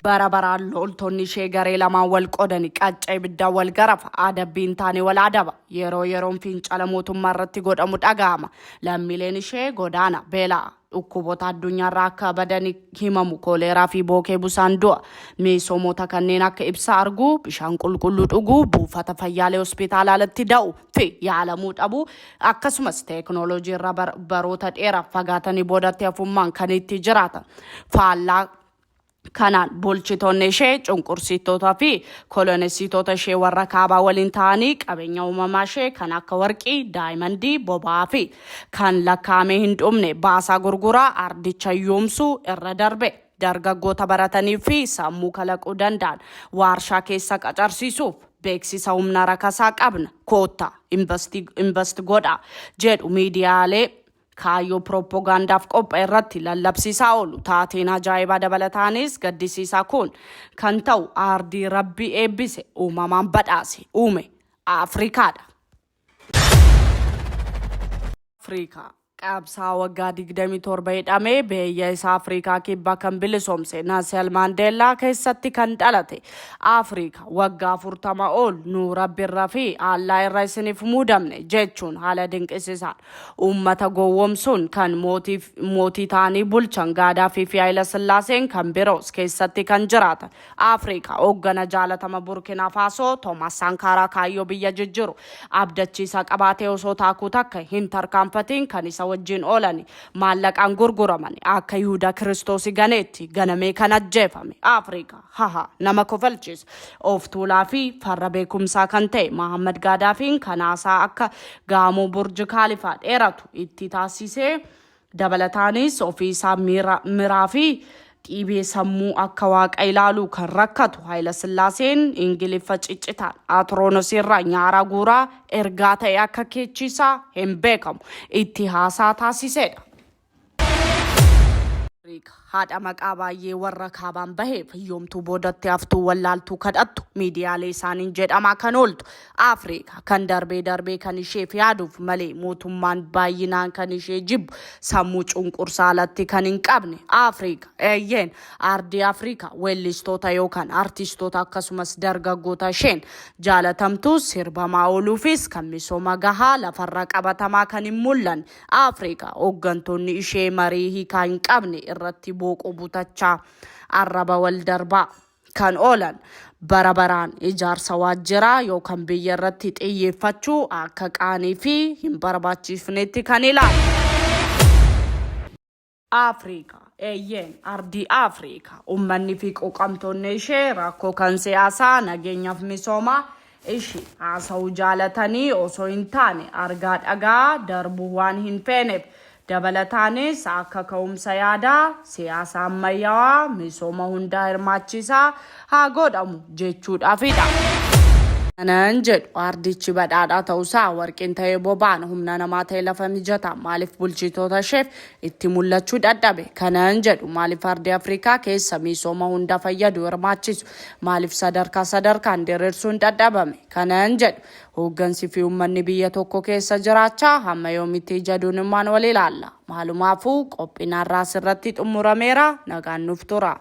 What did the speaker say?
Barabaraan loltoonni ishee garee lamaan wal qoodanii qaccee ibiddaa wal garafa adabbiin taane wal adaba yeroo yeroon fincala mootummaa irratti godhamu dhaga'ama. Lammiileen ishee godaana beelaa dhukkuboota addunyaarraa akka badanii himamu kooleeraa fi bookee busaan du'a. Misoomota kanneen akka ibsaa arguu, bishaan qulqulluu dhuguu, buufata fayyaalee hospitaalaa alatti da'u fi yaalamuu dhabuu akkasumas teeknooloojii irraa baroota dheeraaf fagaatanii boodatti hafummaan kan itti jiraatan. Faallaa kanaan bulchitoonni ishee cunqursitoota fi kolonessitoota ishee warra kaabaa waliin ta'anii qabeenya uumamaa ishee kan akka warqii, daayimandii, boba'aa fi kan lakkaa'amee hin dhumne baasaa gurguraa ardicha yoomsuu irra darbe. Dargaggoota baratanii fi sammuu kalaquu danda'an waarshaa keessa qacarsiisuuf beeksisa humna rakasaa qabna koottaa invest godhaa jedhu miidiyaalee kaayyoo propoogaandaaf qopha'e irratti lallabsiisaa oolu. Taateen ajaa'ibaa dabalataanis gaddisiisaa kun kan ta'u aardii rabbii eebbise uumamaan badhaase uume Afrikaadha. Afrikaa qabsaa waggaa 27 hidhamee biyya isaa Afrikaa kibbaa kan bilisoomse Nelson Mandela keessatti kan dhalate. Afrikaa waggaa 40 ol nu rabbirraa fi allaa irra isiniif muudamne jechuun haala dinqisiisaan uummata gowwoomsuun kan mootii ta'anii bulchan Gaadaafii fi Haayila Sillaaseen kan biroos keessatti kan jiraatan. Afrikaa hooggana jaalatama Burkina Faasoo Toomas Sankaaraa kaayyoo biyya jijjiiru abdachiisaa qabaatee osoo taakuu takka hin tarkaanfatiin kan isa wajjin oolani maallaqaan gurguraman akka Yihudaa Kiristoosi ganeetti ganamee kan ajjeefame. Afrikaa nama kofalchiisa of tuulaa fi farra beekumsaa kan ta'e Mohammad Gaadaafiin kanaasaa akka gaamoo burji kaalifaa dheeratu itti taasisee dabalataanis ofiisaa miraa fi dhiibee sammuu akka waaqa ilaaluu kan rakkatu Haayila Sillaaseen Ingiliffa ciccitaan Atiroonosirraa nyaara guuraa ergaa ta'e akka keechisaa hin beekamu itti haasaa taasisedha. Haadha maqaa baay'ee warra kaabaan baheef hiyyoomtuu boodatti haftuu wallaaltuu kadhattu miidiyaalee isaaniin jedhamaa kan ooltu. Afrikaa kan darbee kan isheef yaaduuf malee mootummaan baay'inaan kan ishee jibbu sammuu cunqursaa alatti kan hin qabne. Afrikaa eeyyeen aardii Afrikaa weellistoota yookaan artistoota akkasumas dargaggoota isheen jaalatamtu sirbamaa ooluufis kan misooma gahaa lafarra qabatamaa kan hin mul'anne. Afrikaa hooggantoonni ishee marii hiikaa hin qabne irratti booqoo butachaa arraba wal darbaa kan oolan barabaraan ijaarsa waajjiraa yookaan biyya irratti xiyyeeffachuu akka qaanii fi hin barbaachifnetti kan ilaalu. Afrikaa eeyyeen ardii Afrikaa uummanni fi quuqamtoonni ishee rakkoo kan siyaasaa nageenyaaf misoomaa ishee haasa'uu jaalatanii osoo hin taane argaa dhagaa darbuu waan hin feeneef. Dabalataanis akka ka'umsa yaadaa siyaasa ammayyaawaa misooma hundaa hirmaachisaa haa godhamu jechuudhaafidha. Kanan jedhu ardichi badhaadhaa ta'uusaa warqeen ta'ee boba'aan humna namaa ta'e lafa mijataa maaliif bulchitoota isheef itti mul'achuu dadhabe. Kanan jedhu maaliif ardii Afrikaa keessa misooma hunda fayyadu hirmaachisu maaliif sadarkaan diriirsuun dadhabame. Kanan jedhu hooggansi fi uummanni biyya tokko keessa jiraachaa hamma yoomitti jaduunummaan wal ilaalla. Maalumaafuu qophiin har'aa asirratti xumurameera. Nagaan nuuf tura.